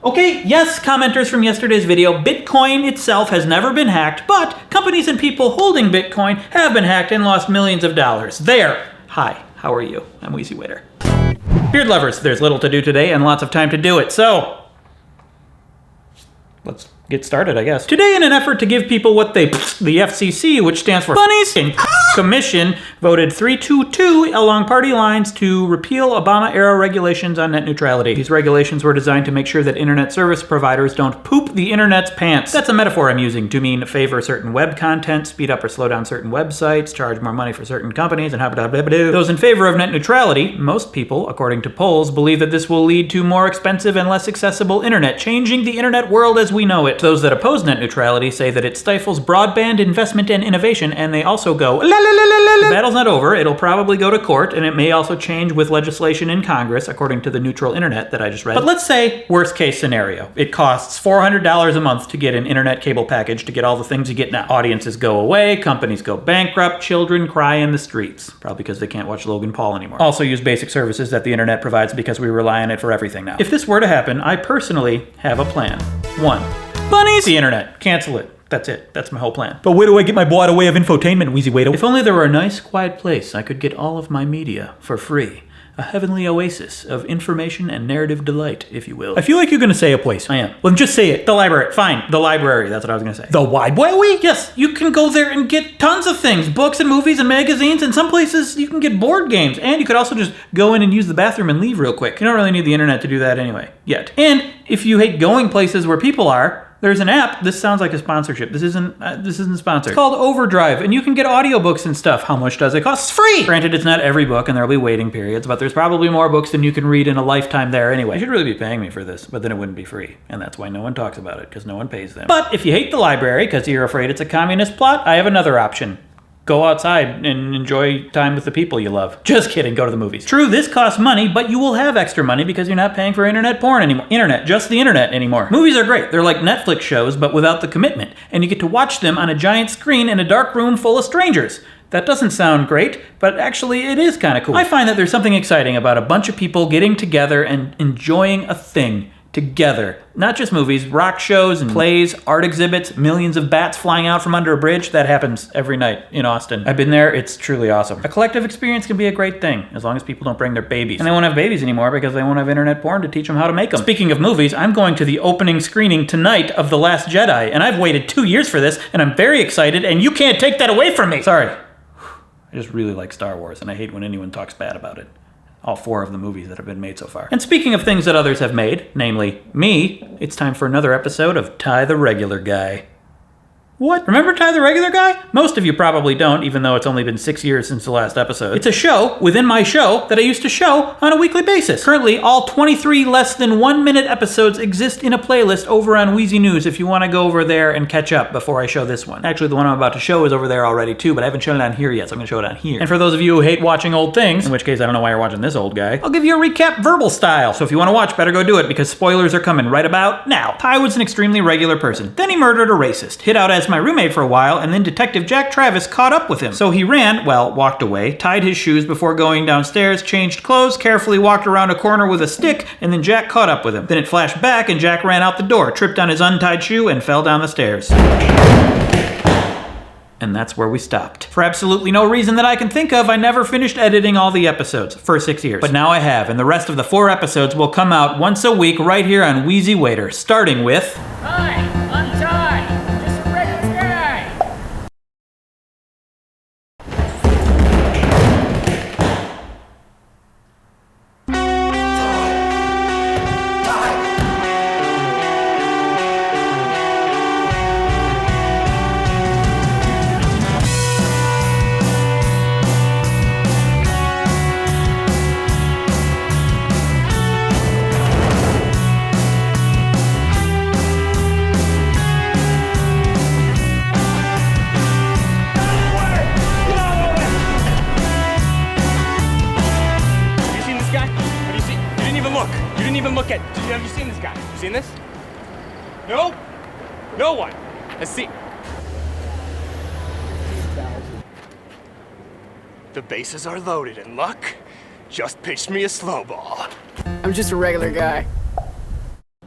Okay, yes, commenters from yesterday's video, Bitcoin itself has never been hacked, but companies and people holding Bitcoin have been hacked and lost millions of dollars. There! Hi, how are you? I'm Wheezy Waiter. Beard lovers, there's little to do today and lots of time to do it, so let's get started, I guess. Today, in an effort to give people what the FCC, which stands for Funnies and Commission, voted 3-2-2 along party lines to repeal Obama-era regulations on net neutrality. These regulations were designed to make sure that internet service providers don't poop the internet's pants. That's a metaphor I'm using to mean favor certain web content, speed up or slow down certain websites, charge more money for certain companies, and those in favor of net neutrality, most people, according to polls, believe that this will lead to more expensive and less accessible internet, changing the internet world as we know it. Those that oppose net neutrality say that it stifles broadband investment and innovation, and they also go, la la la la la. The battle's not over. It'll probably go to court, and it may also change with legislation in Congress, according to the neutral internet that I just read. But let's say, worst case scenario. It costs $400 a month to get an internet cable package to get all the things you get now. Audiences go away, companies go bankrupt, children cry in the streets. Probably because they can't watch Logan Paul anymore. Also use basic services that the internet provides because we rely on it for everything now. If this were to happen, I personally have a plan. 1. Bunnies the internet. Cancel it. That's it. That's my whole plan. But where do I get my broader way of infotainment, Wheezy Waiter? If only there were a nice, quiet place I could get all of my media for free. A heavenly oasis of information and narrative delight, if you will. I feel like you're gonna say a place. I am. Well, then just say it. The library. Fine. The library. That's what I was gonna say. The library? Yes. You can go there and get tons of things. Books and movies and magazines. And some places you can get board games. And you could also just go in and use the bathroom and leave real quick. You don't really need the internet to do that anyway. Yet. And if you hate going places where people are, there's an app. This sounds like a sponsorship. This isn't sponsored. It's called Overdrive, and you can get audiobooks and stuff. How much does it cost? It's free! Granted, it's not every book, and there'll be waiting periods, but there's probably more books than you can read in a lifetime there anyway. You should really be paying me for this, but then it wouldn't be free, and that's why no one talks about it, because no one pays them. But if you hate the library, because you're afraid it's a communist plot, I have another option. Go outside and enjoy time with the people you love. Just kidding, go to the movies. True, this costs money, but you will have extra money because you're not paying for internet porn anymore. Just the internet anymore. Movies are great. They're like Netflix shows, but without the commitment. And you get to watch them on a giant screen in a dark room full of strangers. That doesn't sound great, but actually it is kind of cool. I find that there's something exciting about a bunch of people getting together and enjoying a thing together. Not just movies, rock shows and plays, art exhibits, millions of bats flying out from under a bridge. That happens every night in Austin. I've been there, it's truly awesome. A collective experience can be a great thing, as long as people don't bring their babies. And they won't have babies anymore because they won't have internet porn to teach them how to make them. Speaking of movies, I'm going to the opening screening tonight of The Last Jedi, and I've waited 2 years for this, and I'm very excited, and you can't take that away from me! Sorry. I just really like Star Wars, and I hate when anyone talks bad about it. All 4 of the movies that have been made so far. And speaking of things that others have made, namely me, it's time for another episode of Ty the Regular Guy. What? Remember Ty the Regular Guy? Most of you probably don't, even though it's only been 6 years since the last episode. It's a show within my show that I used to show on a weekly basis. Currently, all 23 less than 1 minute episodes exist in a playlist over on Wheezy News if you want to go over there and catch up before I show this one. Actually, the one I'm about to show is over there already too, but I haven't shown it on here yet, so I'm going to show it on here. And for those of you who hate watching old things, in which case I don't know why you're watching this old guy, I'll give you a recap verbal style. So if you want to watch, better go do it because spoilers are coming right about now. Ty was an extremely regular person. Then he murdered a racist, hid out as my roommate for a while, and then Detective Jack Travis caught up with him. So he ran, walked away, tied his shoes before going downstairs, changed clothes, carefully walked around a corner with a stick, and then Jack caught up with him. Then it flashed back and Jack ran out the door, tripped on his untied shoe, and fell down the stairs. And that's where we stopped. For absolutely no reason that I can think of, I never finished editing all the episodes for 6 years. But now I have, and the rest of the 4 episodes will come out once a week right here on Wheezy Waiter, starting with... Hi, I'm Ty, just a regular guy. Have you seen this guy? You seen this? No? No one. Let's see. The bases are loaded and Luck just pitched me a slow ball. I'm just a regular guy.